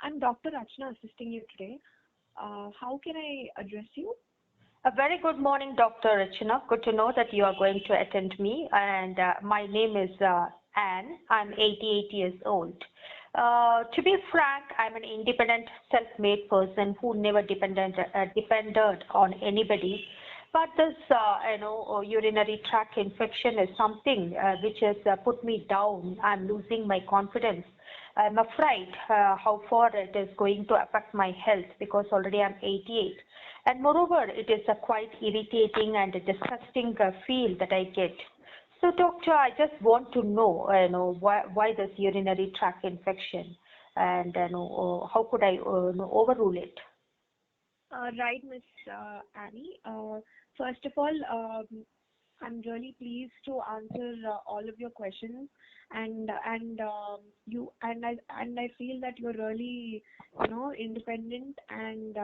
I'm Dr. Rachna assisting you today. How can I address you? A very good morning, Dr. Rachna. Good to know that you are going to attend me. And my name is Anne. I'm 88 years old. To be frank, I'm an independent, self-made person who never depended on anybody. But this, urinary tract infection is something which has put me down. I'm losing my confidence. I'm afraid how far it is going to affect my health because already I'm 88. And moreover, it is a quite irritating and a disgusting feel that I get. So, doctor, I just want to know, why this urinary tract infection, and how could I overrule it? Right, Miss Annie. First of all, I'm really pleased to answer all of your questions, and I feel that you're really, independent and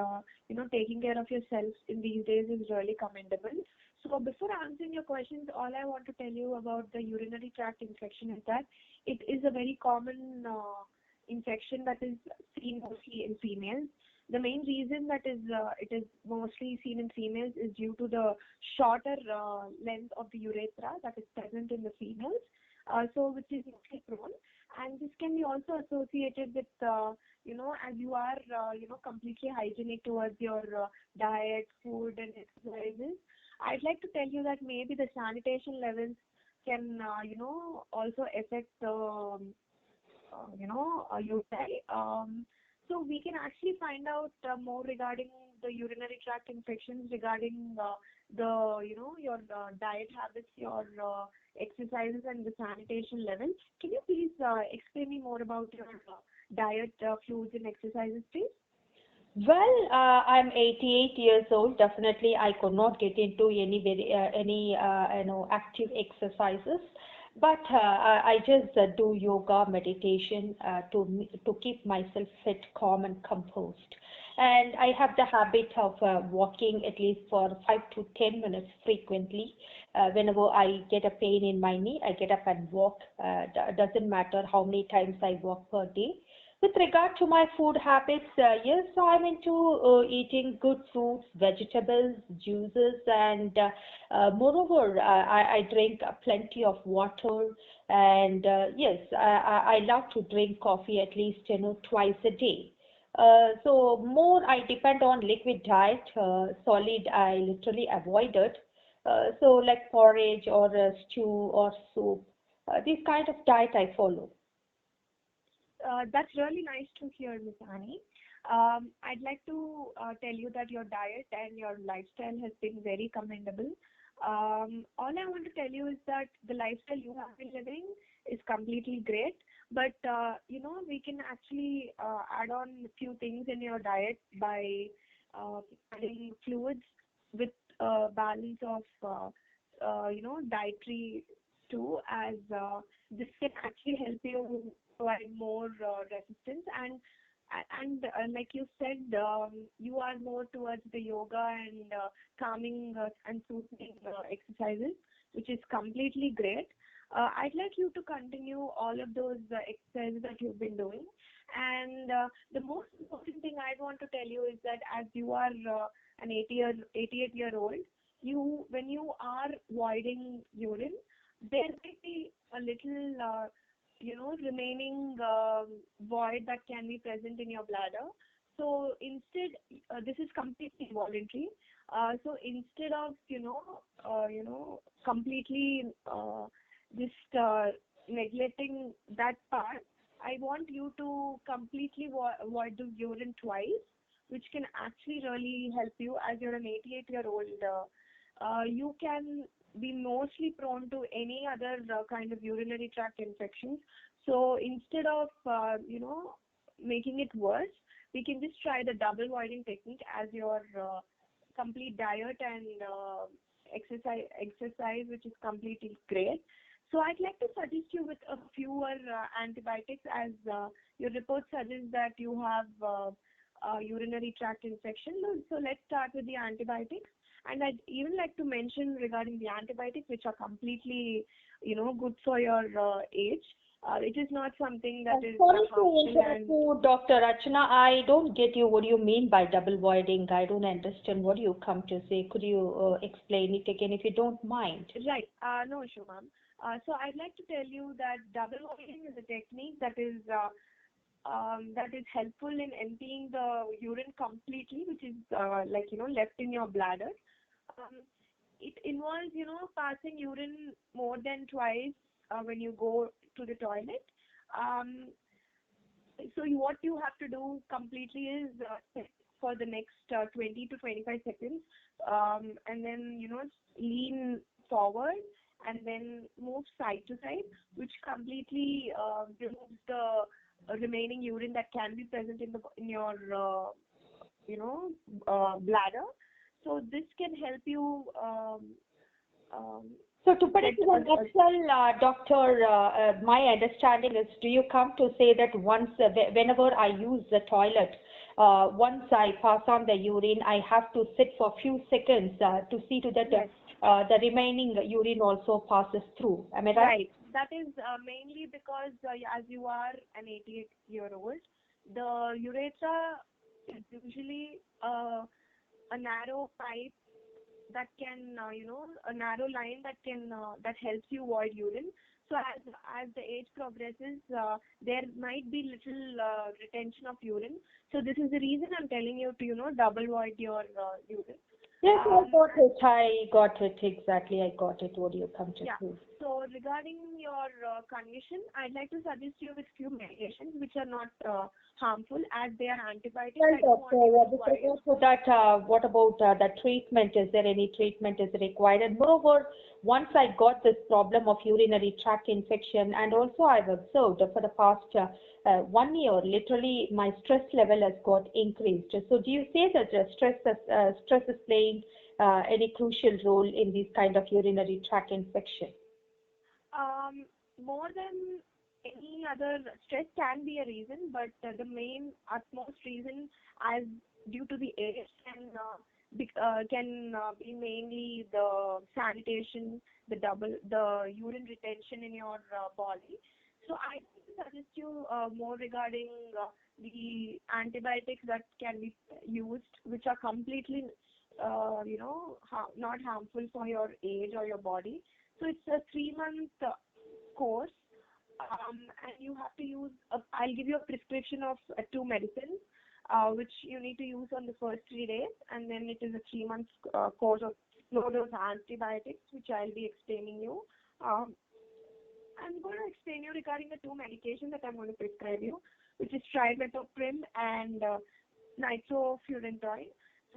taking care of yourself in these days is really commendable. So before answering your questions, all I want to tell you about the urinary tract infection is that it is a very common infection that is seen mostly in females. The main reason that it is mostly seen in females is due to the shorter length of the urethra that is present in the females, so which is mostly prone. And this can be also associated with, as you are, completely hygienic towards your diet, food, and exercises. I'd like to tell you that maybe the sanitation levels can, also affect the, UTI. So we can actually find out more regarding the urinary tract infections, regarding your diet habits, your exercises, and the sanitation levels. Can you please explain me more about your diet, fluids, and exercises, please? Well, I'm 88 years old. Definitely, I could not get into any active exercises, but I just do yoga, meditation to keep myself fit, calm, and composed. And I have the habit of walking at least for 5 to 10 minutes frequently. Whenever I get a pain in my knee, I get up and walk. Doesn't matter how many times I walk per day. With regard to my food habits, yes, so I'm into eating good fruits, vegetables, juices, and moreover, I drink plenty of water. And yes, I love to drink coffee at least twice a day. So more I depend on liquid diet, solid I literally avoid it. So like porridge or stew or soup, this kind of diet I follow. That's really nice to hear, Miss Annie. I'd like to tell you that your diet and your lifestyle has been very commendable. All I want to tell you is that the lifestyle you have been living is completely great, but we can actually add on a few things in your diet by adding fluids with a balance of dietary too, as this can actually help you provide more resistance. And like you said, you are more towards the yoga and calming and soothing exercises, which is completely great. I'd like you to continue all of those exercises that you've been doing. And the most important thing I want to tell you is that as you are an 88-year-old, when you are voiding urine, there might be a little remaining void that can be present in your bladder. So instead, this is completely voluntary. So instead of completely just neglecting that part, I want you to completely void the urine twice, which can actually really help you as you're an 88-year-old. You can be mostly prone to any other kind of urinary tract infections. So instead of making it worse, we can just try the double voiding technique as your complete diet and exercise, which is completely great. So I'd like to suggest you with a fewer antibiotics, as your report suggests that you have urinary tract infection. So let's start with the antibiotics. And I'd even like to mention regarding the antibiotics, which are completely, good for your age. It is not something that is Sorry to harmful. interrupt And you, Dr. Archana. I don't get you. What do you mean by double voiding? I don't understand what you come to say. Could you explain it again if you don't mind? right, no issue, ma'am. So I'd like to tell you that double voiding is a technique that is helpful in emptying the urine completely, which is left in your bladder. Um, it involves passing urine more than twice when you go to the toilet. Um, so what you have to do completely is for the next 20 to 25 seconds, and then lean forward and then move side to side, which completely removes the remaining urine that can be present in your bladder. So this can help you um, So to put it get in a nutshell, doctor, my understanding is, do you come to say that whenever I use the toilet, once I pass on the urine, I have to sit for a few seconds to see to that yes. the remaining urine also passes through. Am I right? Right. That is mainly because as you are an 88-year-old, the urethra is usually a narrow pipe that can, a narrow line that helps you void urine. So as the age progresses, there might be little retention of urine. So this is the reason I'm telling you to, double void your urine. Yes, I got it. I got it exactly. I got it. What do you come to Yeah. say? So regarding your condition, I'd like to suggest you with few medications which are not harmful as they are antibiotics. Well, I don't doctor, want you to with worry. regard to that, what about the treatment? Is there any treatment is required? And moreover, once I got this problem of urinary tract infection, and also I've observed for the past 1 year, literally my stress level has got increased. So do you say that stress is playing any crucial role in these kind of urinary tract infection? More than any other, stress can be a reason, but the main utmost reason, as due to the age, can be mainly the sanitation, the urine retention in your body. So I suggest you more regarding the antibiotics that can be used, which are completely, not harmful for your age or your body. So it's a 3-month course, and you have to use. I'll give you a prescription of 2 medicines, which you need to use on the first 3 days, and then it is a 3-month course of low dose antibiotics, which I'll be explaining you. Um, I'm going to explain you regarding the 2 medications that I'm going to prescribe you, which is trimethoprim and nitrofurantoin.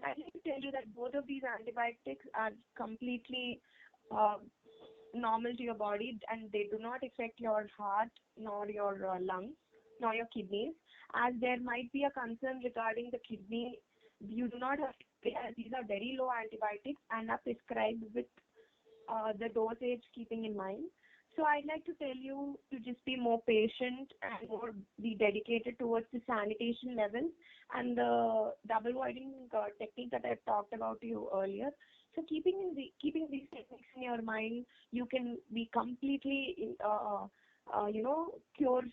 I'd like to tell you that both of these antibiotics are completely uh, normal to your body, and they do not affect your heart nor your lungs nor your kidneys, as there might be a concern regarding the kidney. You do not have to, as these are very low antibiotics and are prescribed with the dosage keeping in mind. So I'd like to tell you to just be more patient and more be dedicated towards the sanitation levels and the double voiding technique that I've talked about to you earlier. So keeping these techniques in your mind, you can be completely cure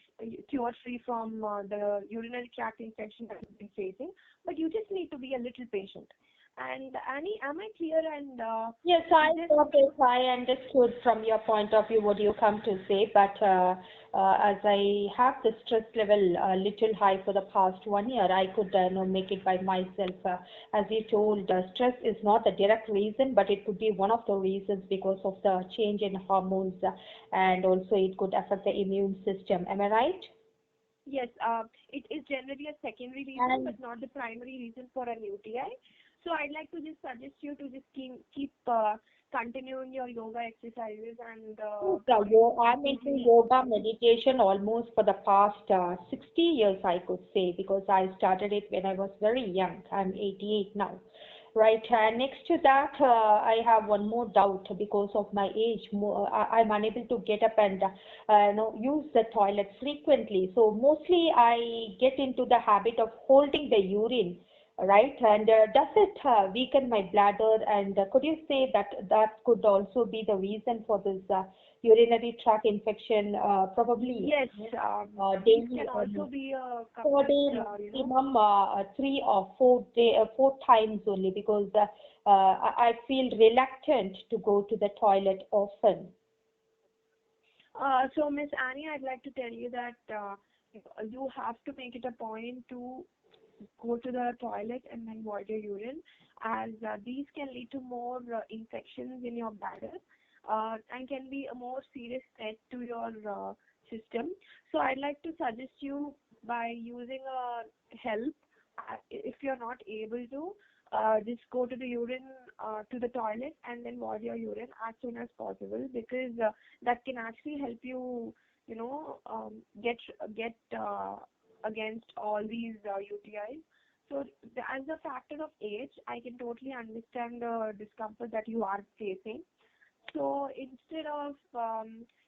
free from the urinary tract infection that you've been facing. But you just need to be a little patient. And Annie, am I clear? And Yes, I is this got it. I understood from your point of view what you come to say, but as I have the stress level a little high for the past 1 year, I could make it by myself. As you told, stress is not the direct reason, but it could be one of the reasons because of the change in hormones, and also it could affect the immune system. Am I right? yes, it is generally a secondary reason, And but not the primary reason for an UTI. So I'd like to just suggest you to just keep continuing your yoga exercises and I'm into keeping. yoga meditation almost for the past 60 years, I could say, because I started it when I was very young. I'm 88 now. Right. Next to that, I have one more doubt because of my age. I'm unable to get up and use the toilet frequently. So mostly I get into the habit of holding the urine, right? And does it weaken my bladder? And could you say that that could also be the reason for this urinary tract infection, probably Yes, these daily, can also be a per complete, day maximum 3 or 4 times only, because I feel reluctant to go to the toilet often. So Miss Annie, I'd like to tell you that you have to make it a point to go to the toilet and then void your urine, as these can lead to more infections in your bladder and can be a more serious threat to your system. So I'd like to suggest you by using a help. If you're not able to, just go to the urine to the toilet and then void your urine as soon as possible, because that can actually help you, get against all these UTIs. So as a factor of age, I can totally understand the discomfort that you are facing. So instead of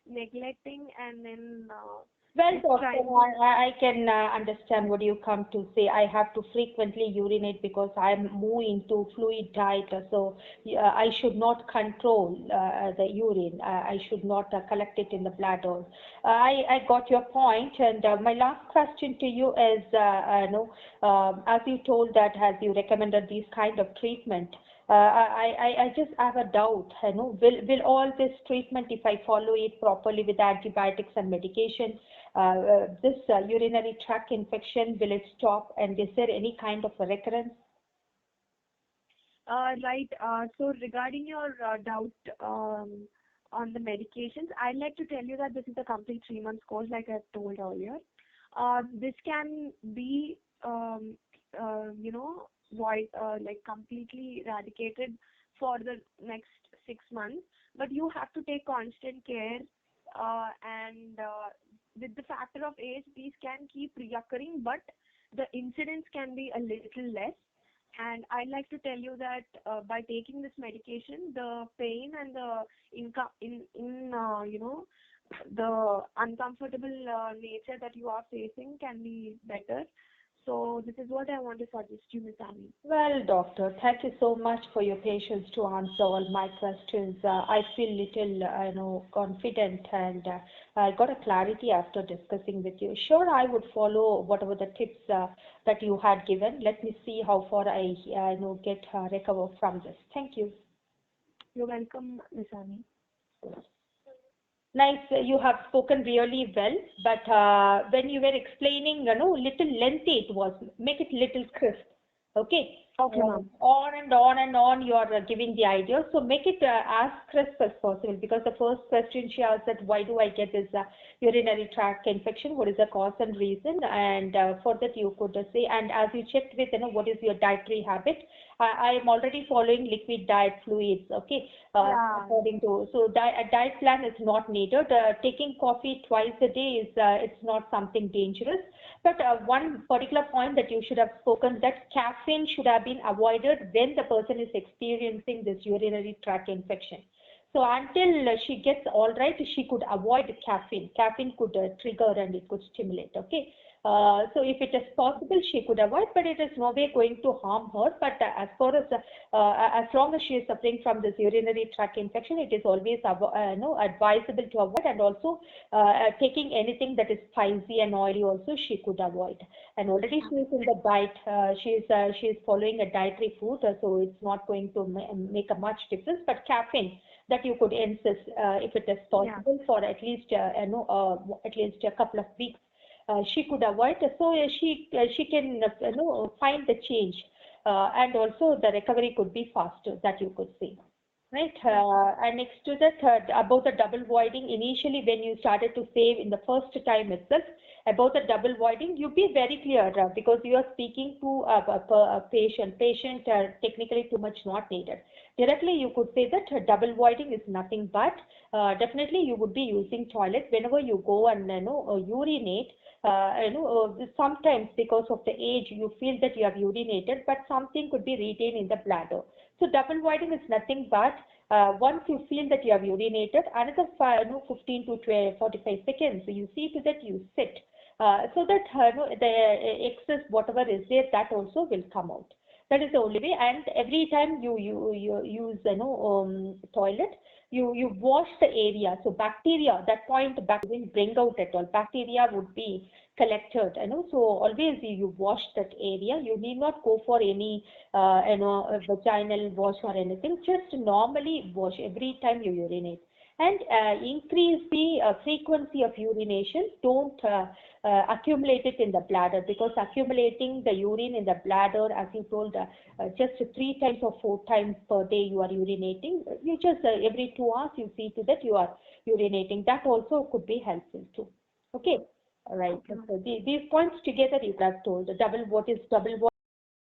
neglecting and then Well, just doctor, trying to, I can understand what you come to say. I have to frequently urinate because I'm more into fluid diet, so I should not control the urine. I should not collect it in the bladder. I got your point, and my last question to you is, no, as you told that, as you recommended these kind of treatment, I just have a doubt, will all this treatment, if I follow it properly with antibiotics and medication, this urinary tract infection, will it stop, and is there any kind of a recurrence? right. So regarding your doubt on the medications, I'd like to tell you that this is a complete 3 month course, like I told earlier. This can be, void, like completely eradicated for the next 6 months, but you have to take constant care, and with the factor of age, these can keep reoccurring, but the incidence can be a little less. And I'd like to tell you that by taking this medication, the pain and the the uncomfortable nature that you are facing can be better. So this is what I want to suggest you, Miss Annie. Well, doctor, thank you so much for your patience to answer all my questions. I feel little, confident, and I got a clarity after discussing with you. Sure, I would follow whatever the tips that you had given. Let me see how far I, get recover from this. Thank you. You're welcome, Miss Annie. Nice, you have spoken really well, but when you were explaining, little lengthy it was. Make it little crisp. Okay. Okay, ma'am. On and on and on, you are giving the idea. So make it as crisp as possible, because the first question she asked that why do I get this urinary tract infection? What is the cause and reason? And for that you could say, and as you checked with, what is your dietary habit? I am already following liquid diet fluids. Okay. Yeah. According to, so a diet plan is not needed. Taking coffee twice a day is it's not something dangerous. But one particular point that you should have spoken, that caffeine should have been avoided when the person is experiencing this urinary tract infection. So until she gets all right, she could avoid caffeine. Caffeine could trigger and it could stimulate. Okay. So if it is possible, she could avoid, but it is no way going to harm her. But as far as long as she is suffering from this urinary tract infection, it is always advisable to avoid, and also taking anything that is spicy and oily also she could avoid. And already she is in the diet. She is following a dietary food, so it's not going to make a much difference. But caffeine, that you could insist if it is possible, for at least at least a couple of weeks. She could avoid, so she can find the change, and also the recovery could be faster, that you could say. Right. And next to that, about the double voiding, initially when you started to say in the first time itself about the double voiding, you be very clear, because you are speaking to a patient. Patient technically too much not needed. Directly you could say that double voiding is nothing but definitely you would be using toilet whenever you go and urinate. Sometimes because of the age you feel that you have urinated, but something could be retained in the bladder. So double voiding is nothing but once you feel that you have urinated, another 15 to 45 seconds, so you see to that you sit, so that the excess whatever is there, that also will come out. That is the only way. And every time you use toilet, you wash the area. So bacteria, that point bacteria will bring out at all. Bacteria would be collected, so always you wash that area. You need not go for any vaginal wash or anything. Just normally wash every time you urinate, and increase the frequency of urination. Don't accumulate it in the bladder, because accumulating the urine in the bladder, as you told, just 3 times or 4 times per day you are urinating. You just every 2 hours you see to that you are urinating. That also could be helpful too. Okay. All right. Okay, ma'am. So these points together you have told. What is double